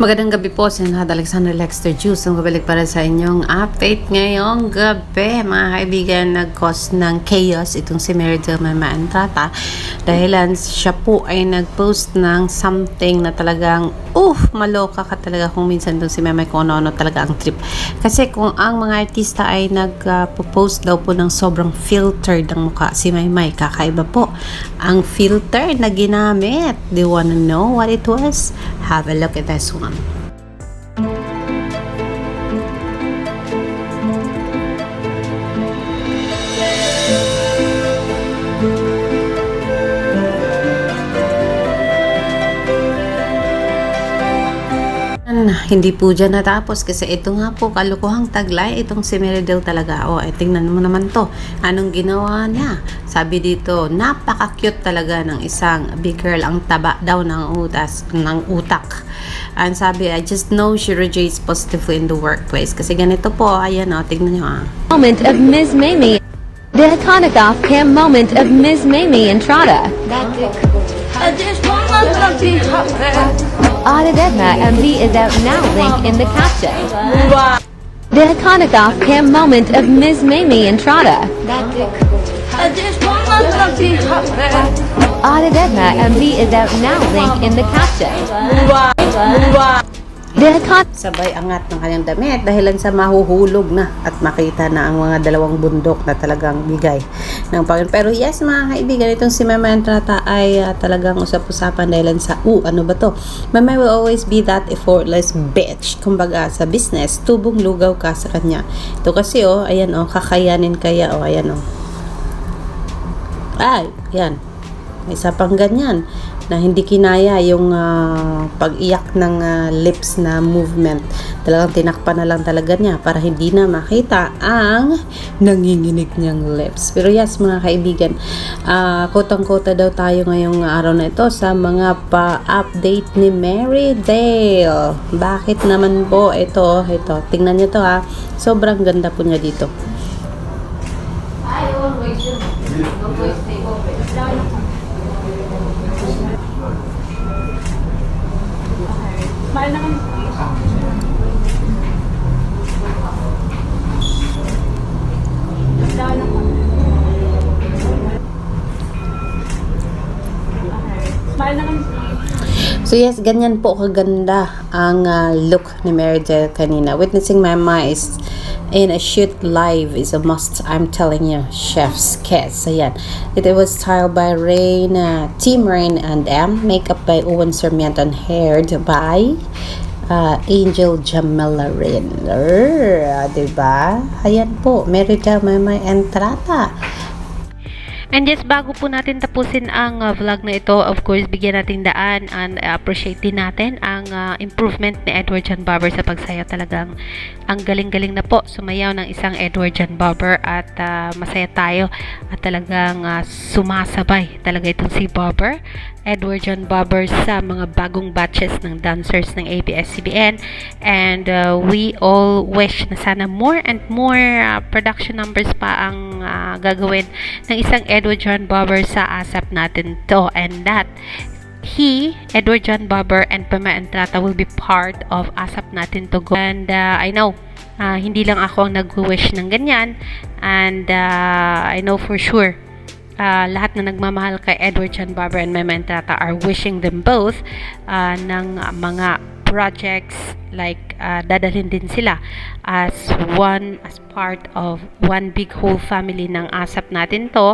Magandang gabi po, Senador Alexander Lexter Juice. Ang kabalik para sa inyong update ngayong gabi. Mga kaibigan, nag-cause ng chaos itong si Meridel Entrata dahilan siya po ay nag-post ng something na talagang maloka ka talaga kung minsan itong si Memay kung ano talaga ang trip. Kasi kung ang mga artista ay nag-post daw po ng sobrang filtered ang mukha, si Maymay, kakaiba po ang filter na ginamit. Do you wanna know what it was? Have a look at this one. Hindi po dyan natapos kasi ito nga po kalukuhang taglay itong si Meridel talaga. Tingnan mo naman to. Anong ginawa niya? Sabi dito, napaka-cute talaga ng isang big girl. Ang taba daw ng utak. And sabi, I just know she radiates positively in the workplace. Kasi ganito po, ayan tignan nyo Moment of Ms. Mamie. The iconic off-cam moment of Ms. Mamie Entrata. Audit Edna MD is out now, link in the caption. The iconic off-cam moment of Ms. Mamie Entrata. Audit Edna MD is out now, link in the caption. Sabay angat ng kanyang damit dahilan sa mahuhulog na at makita na ang mga dalawang bundok na talagang bigay ng Panginoon. Pero yes, mga kaibigan, itong si Memay Entrata ay talagang usap-usapan dahilan sa ano ba to? Memay will always be that effortless bitch. Kumbaga sa business, tubong lugaw ka sa kanya. Ito kasi ayan kakayanin kaya ayan ay, yan. May isa pang ganyan na hindi kinaya yung pag-iyak ng lips na movement. Talagang tinakpan na lang talaga niya para hindi na makita ang nanginginig niyang lips. Pero yes, mga kaibigan, kotang-kota daw tayo ngayong araw na ito sa mga pa-update ni Meridel. Bakit naman po ito? Tingnan niyo to sobrang ganda po niya dito. I always take over. Smile naman. Smile naman. So yes, ganyan po kaganda ang look ni Meridel kanina. Witnessing Mama is in a shoot live is a must, I'm telling you. Chef's kiss. Ayan. It was styled by Rain, Team Rain and M. Makeup by Owen Sarmiento and haired by Angel Jamila Rin. Diba? Ayan po. Meridel Memay Entrata. And yes, bago po natin tapusin ang vlog na ito, of course, bigyan natin daan and appreciate din natin ang improvement ni Edward John Barber sa pagsayaw. Talagang ang galing-galing na po sumayaw ng isang Edward John Barber at masaya tayo at talagang sumasabay talaga itong si Barber, Edward John Barber, sa mga bagong batches ng dancers ng ABS-CBN. And we all wish na sana more and more production numbers pa ang gagawin ng isang Edward John Barber sa ASAP natin to, and that Edward John Barber and Memay Entrata will be part of ASAP natin to go. And I know hindi lang ako ang nag-wish ng ganyan, and I know for sure lahat na nagmamahal kay Edward John Barber and Memay Entrata are wishing them both ng mga projects like dadalhin din sila as part of one big whole family ng ASAP natin to,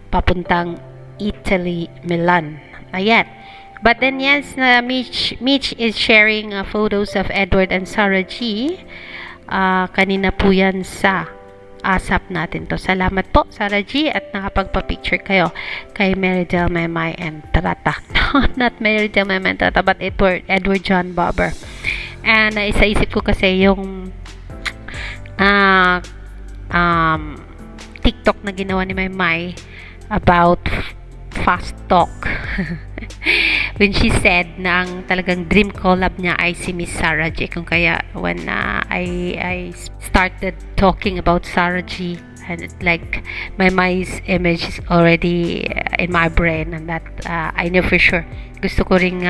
papuntang Italy, Milan. Ayan. But then yes, Mitch is sharing photos of Edward and Sarah G. Kanina po yan sa ASAP natin to. Salamat po, Sarah G, at nakapagpa-picture kayo kay Meridel Memay Entrata. Not Meridel Memay Entrata, but Edward John Barber. And isa-isip ko kasi yung TikTok na ginawa ni Maymay about fast talk. When she said na ang talagang dream collab niya ay si Miss Sarah G. Kung kaya when I started talking about Sarah G, and it's like my image is already in my brain, and that I know for sure gusto ko ring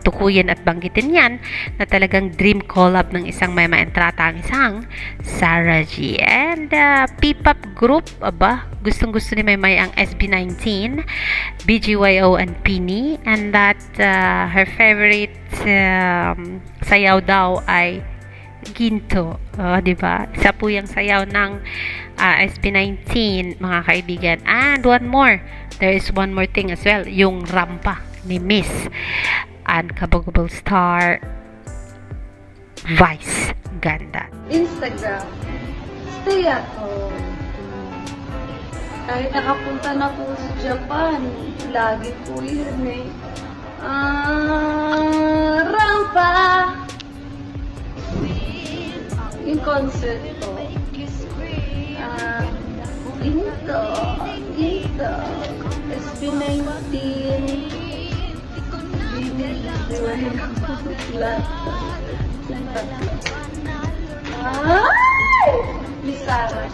tukuyin at banggitin yan na talagang dream collab ng isang Maymay Entrata ang isang Sarah G. And P-pop group, gustong gusto ni Maymay ang SB19, BGYO and Pini, and that her favorite sayaw daw ay Ginto. Diba? Isa po yung sayaw ng SB19, mga kaibigan. And one more, there is one more thing as well, yung rampa ni Miss Unkabaggable Star Vice Ganda. Instagram, stay at home. Kahit nakapunta na po sa Japan, lagi po yun eh. Rampa! Yung concert ko. Ito. SB19. Ay! Misara.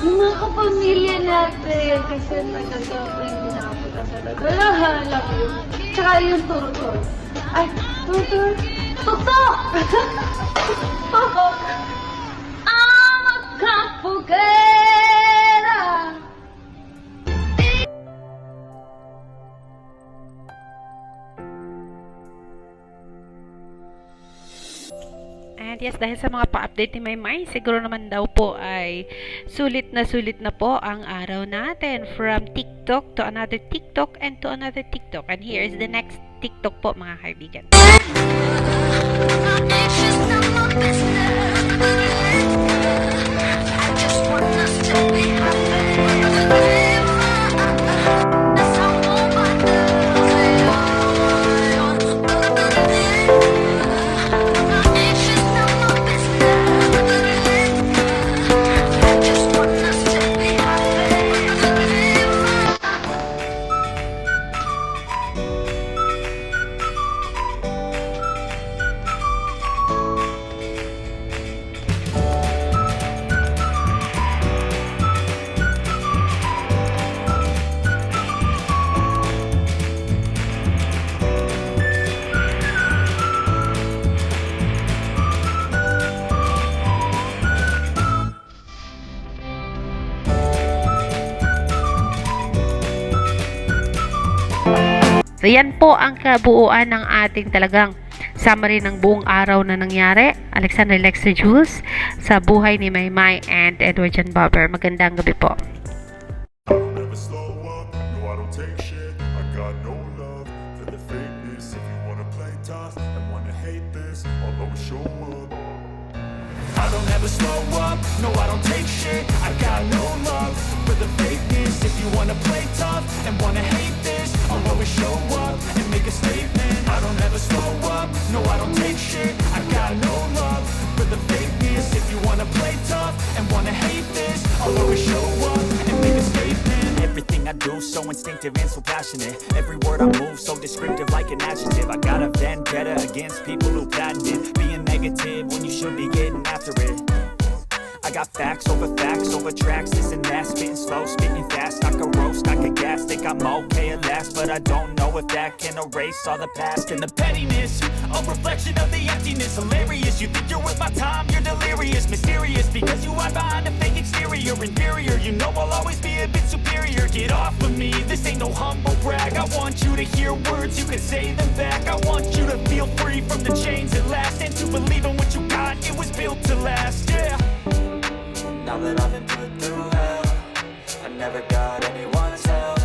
Yung mga kapamilya natin, kasi taga-sobrang hindi nakapunta sa Lagala, love you. Tsaka yung turtor. Ay, turtor! Tutok! Tutok! Ang kapugera! And yes, dahil sa mga pa-update ni Maymay, siguro naman daw po ay sulit na po ang araw natin, from TikTok to another TikTok and to another TikTok. And here is the next TikTok po, mga kaibigan. So yan po ang kabuuan ng ating talagang summary ng buong araw na nangyari. Alexander Lexter Jules sa buhay ni Maymay and Edward John Barber. Magandang gabi po. Never slow up, no I don't take shit. I got no love for the fakeness. If you wanna play tough and wanna hate this, I'll always show up. I don't ever slow up, no I don't take shit. I got no love for the fakeness. If you wanna play tough and wanna hate this, I'll always show up and make a statement. I don't ever slow up, no I don't take shit. I got no love for the fakeness. If you wanna play tough and wanna hate this, I'll always show up and make a statement. Everything I do so instinctive and so passionate. Every word I move so descriptive like an adjective. I got a vendetta against people who patented being negative when you should be getting after it. I got facts over tracks, this and that. Spitting slow, spitting fast, I could roast, I could gas. Think I'm okay at last, but I don't know if that can erase all the past. And the pettiness, a reflection of the emptiness. Hilarious, you think you're worth my time, you're delirious. Mysterious, because you hide behind a fake exterior. Inferior, you know I'll always be a bit superior. Get off of me, this ain't no humble brag. I want you to hear words, you can say them back. I want you to feel free from the chains at last, and to believe in what you got, it was built to last, yeah. Now that I've been put through hell, I never got anyone's help.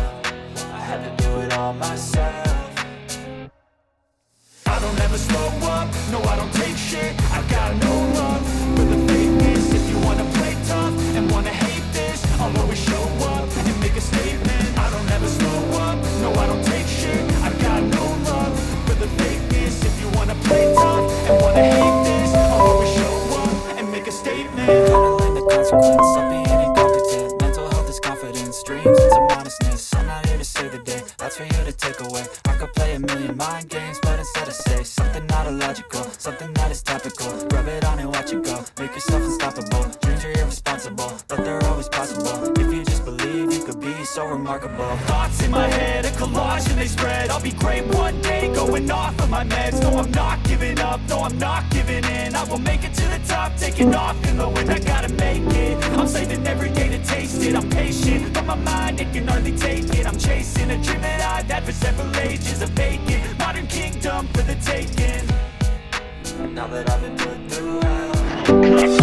I had to do it all myself. I don't ever slow up, no I don't take shit. I got no love for the fakeness. If you wanna play tough and wanna hate this, I'll always show up and make a statement. I don't ever slow up, no I don't take shit. I got no love for the fakeness. If you wanna play tough and wanna hate this, I'll always show up and make a statement. Consequence of being incompetent. be so remarkable. Thoughts in my head, a collage and they spread. I'll be great one day, going off of my meds. No, I'm not giving up, no, I'm not giving in. I will make it to the top, taking off in the wind. I gotta make it, I'm saving every day to taste it. I'm patient, but my mind, it can hardly take it. I'm chasing a dream that I've had for several ages. A vacant, modern kingdom for the taking. Now that I've been put through hell,